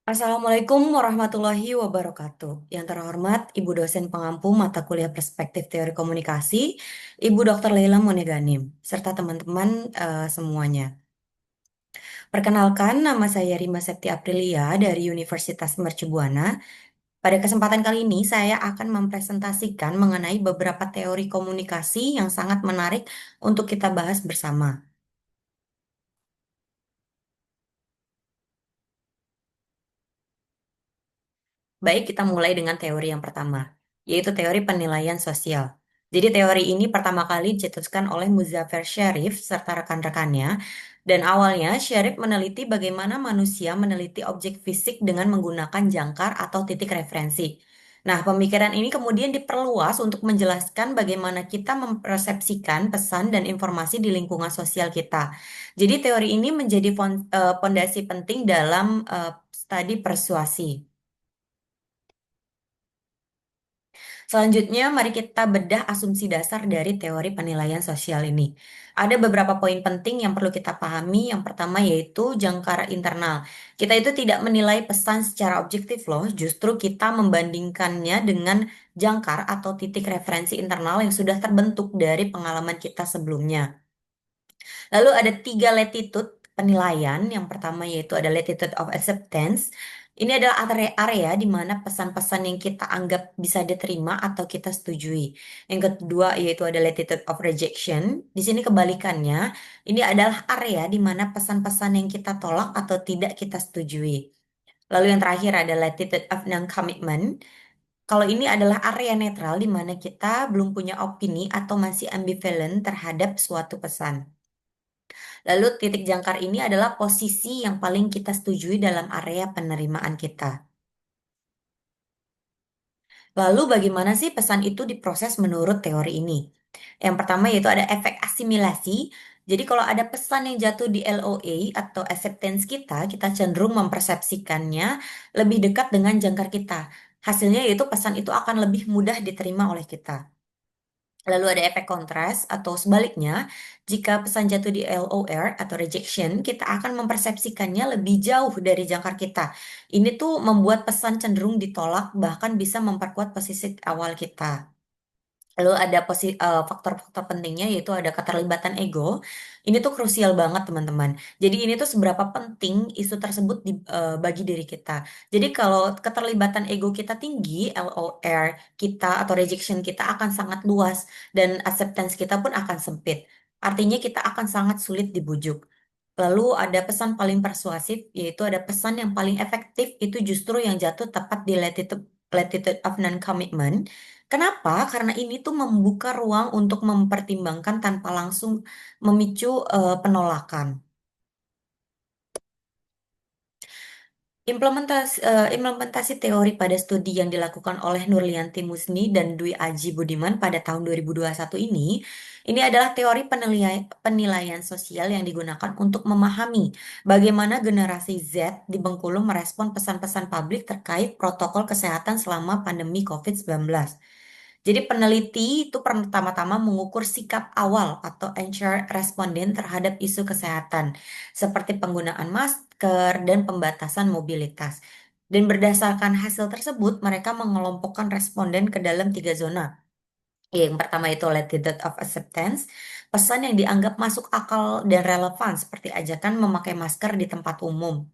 Assalamualaikum warahmatullahi wabarakatuh. Yang terhormat Ibu dosen pengampu mata kuliah Perspektif Teori Komunikasi, Ibu Dr. Leila Moneganim, serta teman-teman semuanya. Perkenalkan, nama saya Rima Septi Aprilia dari Universitas Mercu Buana. Pada kesempatan kali ini, saya akan mempresentasikan mengenai beberapa teori komunikasi yang sangat menarik untuk kita bahas bersama. Baik, kita mulai dengan teori yang pertama, yaitu teori penilaian sosial. Jadi teori ini pertama kali dicetuskan oleh Muzaffer Sharif serta rekan-rekannya, dan awalnya Sharif meneliti bagaimana manusia meneliti objek fisik dengan menggunakan jangkar atau titik referensi. Nah, pemikiran ini kemudian diperluas untuk menjelaskan bagaimana kita mempersepsikan pesan dan informasi di lingkungan sosial kita. Jadi teori ini menjadi fondasi penting dalam studi persuasi. Selanjutnya, mari kita bedah asumsi dasar dari teori penilaian sosial ini. Ada beberapa poin penting yang perlu kita pahami. Yang pertama yaitu jangkar internal. Kita itu tidak menilai pesan secara objektif loh, justru kita membandingkannya dengan jangkar atau titik referensi internal yang sudah terbentuk dari pengalaman kita sebelumnya. Lalu ada tiga latitude penilaian. Yang pertama yaitu ada latitude of acceptance. Ini adalah area di mana pesan-pesan yang kita anggap bisa diterima atau kita setujui. Yang kedua yaitu ada latitude of rejection. Di sini kebalikannya, ini adalah area di mana pesan-pesan yang kita tolak atau tidak kita setujui. Lalu yang terakhir ada latitude of non-commitment. Kalau ini adalah area netral di mana kita belum punya opini atau masih ambivalent terhadap suatu pesan. Lalu titik jangkar ini adalah posisi yang paling kita setujui dalam area penerimaan kita. Lalu bagaimana sih pesan itu diproses menurut teori ini? Yang pertama yaitu ada efek asimilasi. Jadi kalau ada pesan yang jatuh di LOA atau acceptance kita, kita cenderung mempersepsikannya lebih dekat dengan jangkar kita. Hasilnya yaitu pesan itu akan lebih mudah diterima oleh kita. Lalu ada efek kontras atau sebaliknya, jika pesan jatuh di LOR atau rejection, kita akan mempersepsikannya lebih jauh dari jangkar kita. Ini tuh membuat pesan cenderung ditolak, bahkan bisa memperkuat posisi awal kita. Lalu ada faktor-faktor pentingnya yaitu ada keterlibatan ego. Ini tuh krusial banget teman-teman. Jadi ini tuh seberapa penting isu tersebut bagi diri kita. Jadi kalau keterlibatan ego kita tinggi, LOR kita atau rejection kita akan sangat luas dan acceptance kita pun akan sempit. Artinya kita akan sangat sulit dibujuk. Lalu ada pesan paling persuasif, yaitu ada pesan yang paling efektif itu justru yang jatuh tepat di latitude of non-commitment. Kenapa? Karena ini tuh membuka ruang untuk mempertimbangkan tanpa langsung memicu penolakan. Implementasi teori pada studi yang dilakukan oleh Nurlianti Musni dan Dwi Aji Budiman pada tahun 2021 ini adalah teori penilaian sosial yang digunakan untuk memahami bagaimana generasi Z di Bengkulu merespon pesan-pesan publik terkait protokol kesehatan selama pandemi COVID-19. Jadi peneliti itu pertama-tama mengukur sikap awal atau anchor responden terhadap isu kesehatan, seperti penggunaan masker dan pembatasan mobilitas. Dan berdasarkan hasil tersebut, mereka mengelompokkan responden ke dalam tiga zona. Yang pertama itu latitude of acceptance, pesan yang dianggap masuk akal dan relevan seperti ajakan memakai masker di tempat umum.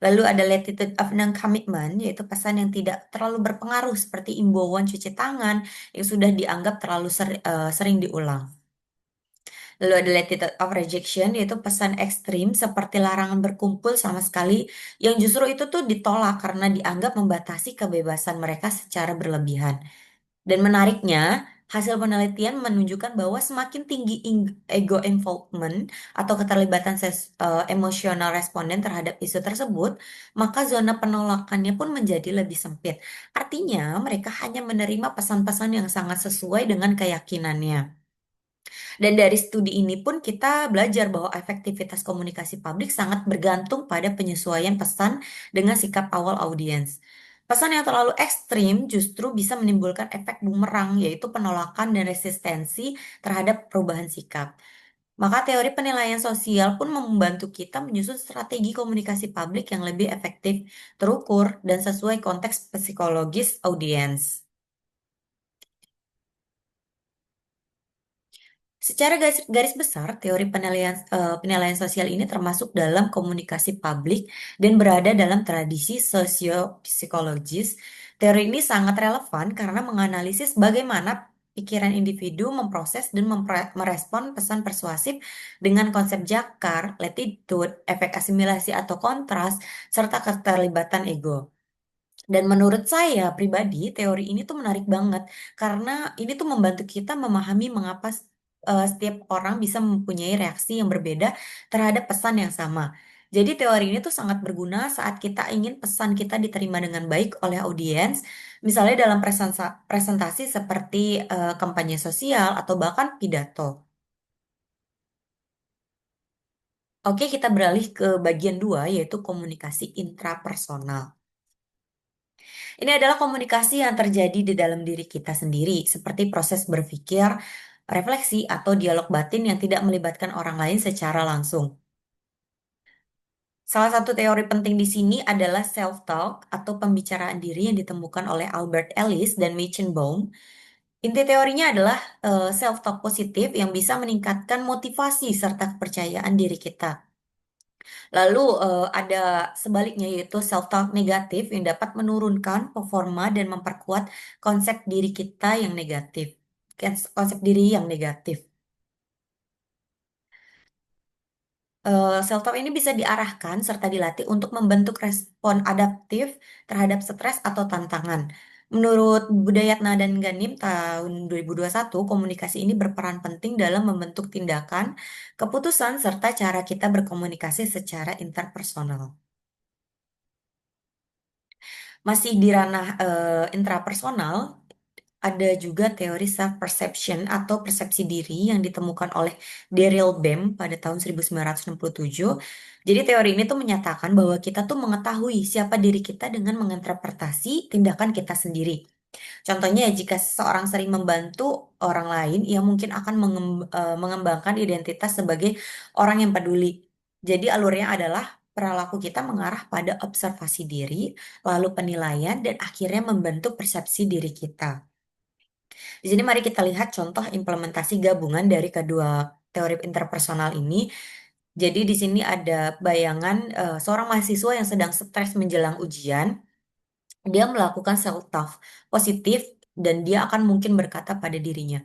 Lalu ada latitude of non-commitment, yaitu pesan yang tidak terlalu berpengaruh seperti imbauan cuci tangan yang sudah dianggap terlalu sering diulang. Lalu ada latitude of rejection, yaitu pesan ekstrim seperti larangan berkumpul sama sekali, yang justru itu tuh ditolak karena dianggap membatasi kebebasan mereka secara berlebihan. Dan menariknya, hasil penelitian menunjukkan bahwa semakin tinggi ego involvement atau keterlibatan emosional responden terhadap isu tersebut, maka zona penolakannya pun menjadi lebih sempit. Artinya, mereka hanya menerima pesan-pesan yang sangat sesuai dengan keyakinannya. Dan dari studi ini pun kita belajar bahwa efektivitas komunikasi publik sangat bergantung pada penyesuaian pesan dengan sikap awal audiens. Pesan yang terlalu ekstrim justru bisa menimbulkan efek bumerang, yaitu penolakan dan resistensi terhadap perubahan sikap. Maka teori penilaian sosial pun membantu kita menyusun strategi komunikasi publik yang lebih efektif, terukur, dan sesuai konteks psikologis audiens. Secara garis besar, teori penilaian sosial ini termasuk dalam komunikasi publik dan berada dalam tradisi sosiopsikologis. Teori ini sangat relevan karena menganalisis bagaimana pikiran individu memproses dan merespon pesan persuasif dengan konsep jakar, latitude, efek asimilasi atau kontras, serta keterlibatan ego. Dan menurut saya pribadi, teori ini tuh menarik banget karena ini tuh membantu kita memahami mengapa setiap orang bisa mempunyai reaksi yang berbeda terhadap pesan yang sama. Jadi teori ini tuh sangat berguna saat kita ingin pesan kita diterima dengan baik oleh audiens, misalnya dalam presentasi seperti kampanye sosial atau bahkan pidato. Oke, kita beralih ke bagian dua, yaitu komunikasi intrapersonal. Ini adalah komunikasi yang terjadi di dalam diri kita sendiri, seperti proses berpikir, refleksi, atau dialog batin yang tidak melibatkan orang lain secara langsung. Salah satu teori penting di sini adalah self-talk atau pembicaraan diri yang ditemukan oleh Albert Ellis dan Machen Baum. Inti teorinya adalah self-talk positif yang bisa meningkatkan motivasi serta kepercayaan diri kita. Lalu ada sebaliknya yaitu self-talk negatif yang dapat menurunkan performa dan memperkuat konsep diri kita yang negatif. Konsep diri yang negatif. Self-talk ini bisa diarahkan serta dilatih untuk membentuk respon adaptif terhadap stres atau tantangan. Menurut Budayatna dan Ganim tahun 2021, komunikasi ini berperan penting dalam membentuk tindakan, keputusan, serta cara kita berkomunikasi secara interpersonal. Masih di ranah intrapersonal, ada juga teori self-perception atau persepsi diri yang ditemukan oleh Daryl Bem pada tahun 1967. Jadi teori ini tuh menyatakan bahwa kita tuh mengetahui siapa diri kita dengan menginterpretasi tindakan kita sendiri. Contohnya ya, jika seseorang sering membantu orang lain, ia mungkin akan mengembangkan identitas sebagai orang yang peduli. Jadi alurnya adalah perilaku kita mengarah pada observasi diri, lalu penilaian, dan akhirnya membentuk persepsi diri kita. Di sini mari kita lihat contoh implementasi gabungan dari kedua teori interpersonal ini. Jadi di sini ada bayangan seorang mahasiswa yang sedang stres menjelang ujian. Dia melakukan self-talk positif dan dia akan mungkin berkata pada dirinya,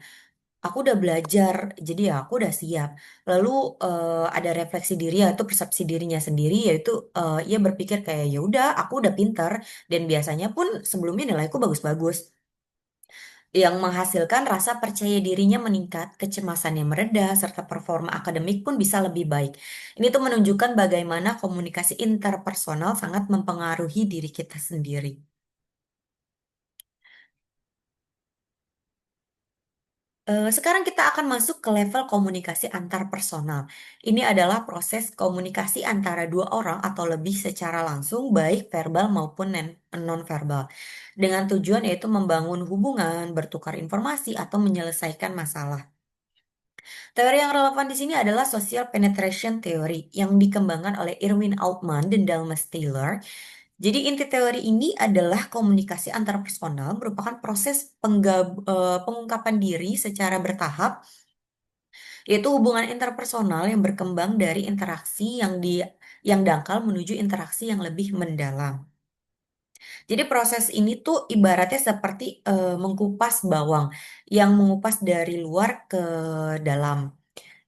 aku udah belajar, jadi ya aku udah siap. Lalu ada refleksi diri yaitu persepsi dirinya sendiri yaitu ia berpikir kayak ya udah aku udah pinter dan biasanya pun sebelumnya nilaiku bagus-bagus yang menghasilkan rasa percaya dirinya meningkat, kecemasannya mereda, serta performa akademik pun bisa lebih baik. Ini tuh menunjukkan bagaimana komunikasi interpersonal sangat mempengaruhi diri kita sendiri. Sekarang kita akan masuk ke level komunikasi antar personal. Ini adalah proses komunikasi antara dua orang atau lebih secara langsung, baik verbal maupun non-verbal. Dengan tujuan yaitu membangun hubungan, bertukar informasi, atau menyelesaikan masalah. Teori yang relevan di sini adalah social penetration theory yang dikembangkan oleh Irwin Altman dan Dalmas Taylor. Jadi inti teori ini adalah komunikasi antarpersonal merupakan proses pengungkapan diri secara bertahap, yaitu hubungan interpersonal yang berkembang dari interaksi yang dangkal menuju interaksi yang lebih mendalam. Jadi proses ini tuh ibaratnya seperti mengupas bawang yang mengupas dari luar ke dalam.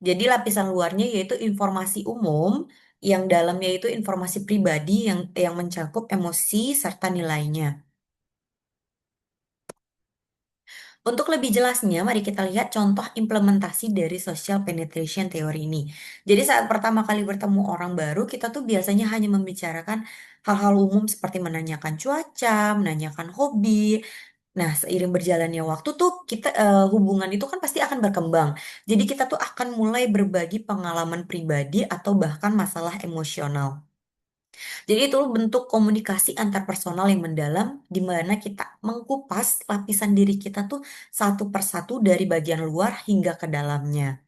Jadi lapisan luarnya yaitu informasi umum, yang dalamnya itu informasi pribadi yang mencakup emosi serta nilainya. Untuk lebih jelasnya, mari kita lihat contoh implementasi dari social penetration teori ini. Jadi saat pertama kali bertemu orang baru, kita tuh biasanya hanya membicarakan hal-hal umum seperti menanyakan cuaca, menanyakan hobi. Nah, seiring berjalannya waktu tuh kita hubungan itu kan pasti akan berkembang. Jadi kita tuh akan mulai berbagi pengalaman pribadi atau bahkan masalah emosional. Jadi itu bentuk komunikasi antar personal yang mendalam di mana kita mengkupas lapisan diri kita tuh satu persatu dari bagian luar hingga ke dalamnya.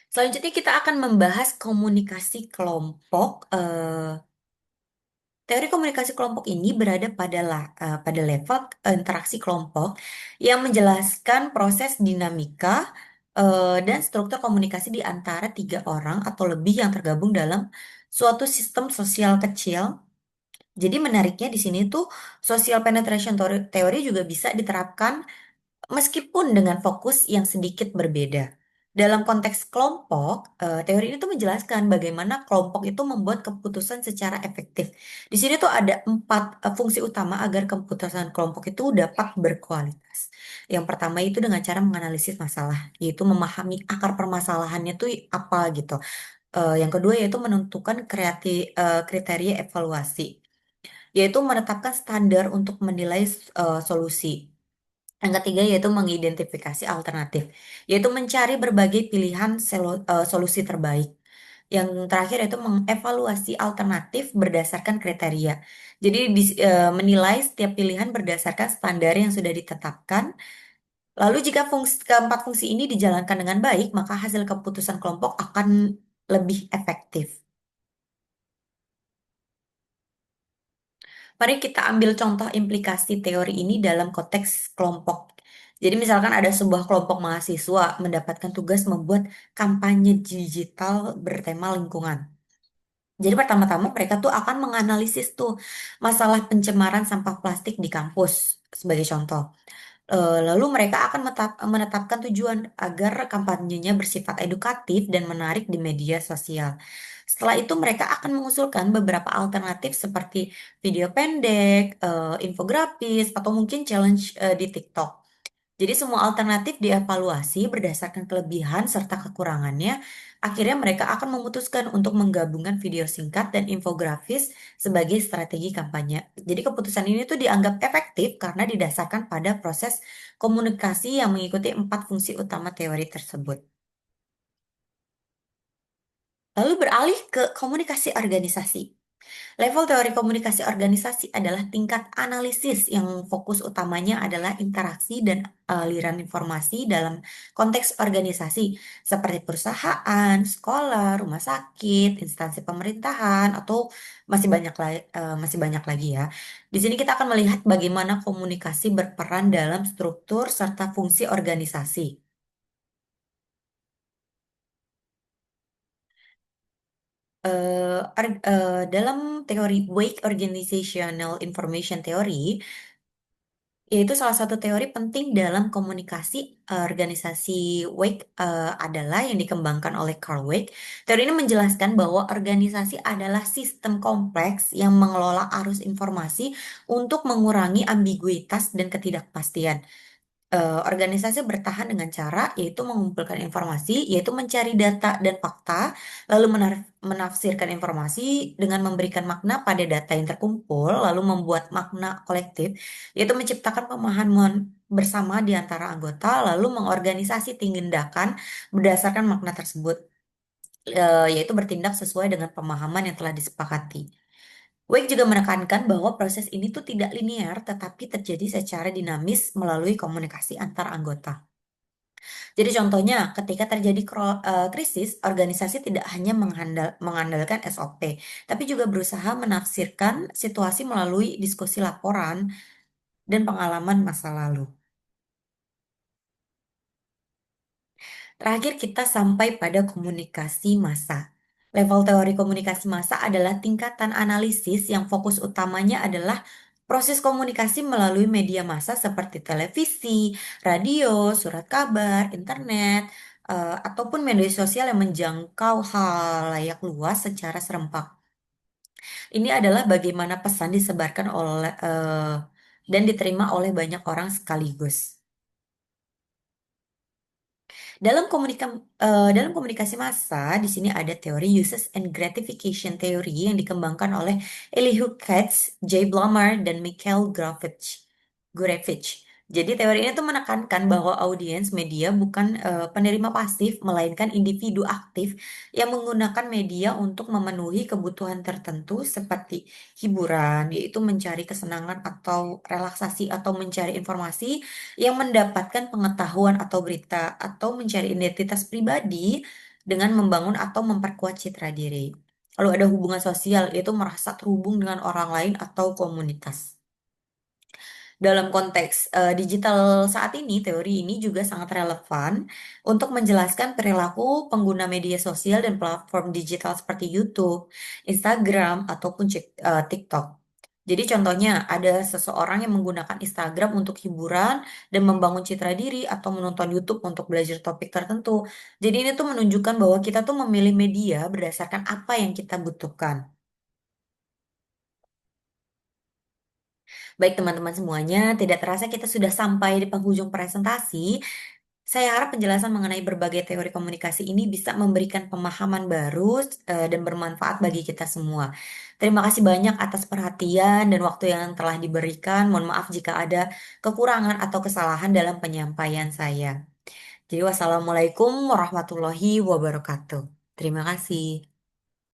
Selanjutnya kita akan membahas komunikasi kelompok. Teori komunikasi kelompok ini berada pada level interaksi kelompok yang menjelaskan proses dinamika dan struktur komunikasi di antara tiga orang atau lebih yang tergabung dalam suatu sistem sosial kecil. Jadi menariknya di sini tuh social penetration teori juga bisa diterapkan meskipun dengan fokus yang sedikit berbeda. Dalam konteks kelompok, teori ini tuh menjelaskan bagaimana kelompok itu membuat keputusan secara efektif. Di sini tuh ada empat fungsi utama agar keputusan kelompok itu dapat berkualitas. Yang pertama itu dengan cara menganalisis masalah, yaitu memahami akar permasalahannya tuh apa gitu. Yang kedua yaitu menentukan kriteria evaluasi, yaitu menetapkan standar untuk menilai solusi. Yang ketiga yaitu mengidentifikasi alternatif, yaitu mencari berbagai pilihan solusi terbaik. Yang terakhir yaitu mengevaluasi alternatif berdasarkan kriteria. Jadi menilai setiap pilihan berdasarkan standar yang sudah ditetapkan. Lalu jika keempat fungsi ini dijalankan dengan baik, maka hasil keputusan kelompok akan lebih efektif. Mari kita ambil contoh implikasi teori ini dalam konteks kelompok. Jadi misalkan ada sebuah kelompok mahasiswa mendapatkan tugas membuat kampanye digital bertema lingkungan. Jadi pertama-tama mereka tuh akan menganalisis tuh masalah pencemaran sampah plastik di kampus sebagai contoh. Lalu mereka akan menetapkan tujuan agar kampanyenya bersifat edukatif dan menarik di media sosial. Setelah itu mereka akan mengusulkan beberapa alternatif seperti video pendek, infografis, atau mungkin challenge di TikTok. Jadi semua alternatif dievaluasi berdasarkan kelebihan serta kekurangannya. Akhirnya mereka akan memutuskan untuk menggabungkan video singkat dan infografis sebagai strategi kampanye. Jadi keputusan ini tuh dianggap efektif karena didasarkan pada proses komunikasi yang mengikuti empat fungsi utama teori tersebut. Lalu beralih ke komunikasi organisasi. Level teori komunikasi organisasi adalah tingkat analisis yang fokus utamanya adalah interaksi dan aliran informasi dalam konteks organisasi seperti perusahaan, sekolah, rumah sakit, instansi pemerintahan, atau masih banyak lagi ya. Di sini kita akan melihat bagaimana komunikasi berperan dalam struktur serta fungsi organisasi. Dalam teori Wake Organizational Information Theory, yaitu salah satu teori penting dalam komunikasi organisasi Wake adalah yang dikembangkan oleh Carl Wake. Teori ini menjelaskan bahwa organisasi adalah sistem kompleks yang mengelola arus informasi untuk mengurangi ambiguitas dan ketidakpastian. Organisasi bertahan dengan cara yaitu mengumpulkan informasi, yaitu mencari data dan fakta, lalu menafsirkan informasi dengan memberikan makna pada data yang terkumpul, lalu membuat makna kolektif, yaitu menciptakan pemahaman bersama di antara anggota, lalu mengorganisasi tindakan berdasarkan makna tersebut, yaitu bertindak sesuai dengan pemahaman yang telah disepakati. Wake juga menekankan bahwa proses ini tuh tidak linear, tetapi terjadi secara dinamis melalui komunikasi antar anggota. Jadi contohnya, ketika terjadi krisis, organisasi tidak hanya mengandalkan SOP, tapi juga berusaha menafsirkan situasi melalui diskusi laporan dan pengalaman masa lalu. Terakhir kita sampai pada komunikasi massa. Level teori komunikasi massa adalah tingkatan analisis yang fokus utamanya adalah proses komunikasi melalui media massa seperti televisi, radio, surat kabar, internet, ataupun media sosial yang menjangkau halayak luas secara serempak. Ini adalah bagaimana pesan disebarkan dan diterima oleh banyak orang sekaligus. Dalam komunikasi massa, di sini ada teori uses and gratification theory yang dikembangkan oleh Elihu Katz, Jay Blomar, dan Mikhail Gurevich. Jadi teori ini tuh menekankan bahwa audiens media bukan penerima pasif, melainkan individu aktif yang menggunakan media untuk memenuhi kebutuhan tertentu seperti hiburan, yaitu mencari kesenangan atau relaksasi atau mencari informasi yang mendapatkan pengetahuan atau berita atau mencari identitas pribadi dengan membangun atau memperkuat citra diri. Lalu ada hubungan sosial, yaitu merasa terhubung dengan orang lain atau komunitas. Dalam konteks digital saat ini, teori ini juga sangat relevan untuk menjelaskan perilaku pengguna media sosial dan platform digital seperti YouTube, Instagram, ataupun TikTok. Jadi contohnya ada seseorang yang menggunakan Instagram untuk hiburan dan membangun citra diri atau menonton YouTube untuk belajar topik tertentu. Jadi ini tuh menunjukkan bahwa kita tuh memilih media berdasarkan apa yang kita butuhkan. Baik teman-teman semuanya, tidak terasa kita sudah sampai di penghujung presentasi. Saya harap penjelasan mengenai berbagai teori komunikasi ini bisa memberikan pemahaman baru dan bermanfaat bagi kita semua. Terima kasih banyak atas perhatian dan waktu yang telah diberikan. Mohon maaf jika ada kekurangan atau kesalahan dalam penyampaian saya. Jadi wassalamualaikum warahmatullahi wabarakatuh. Terima kasih.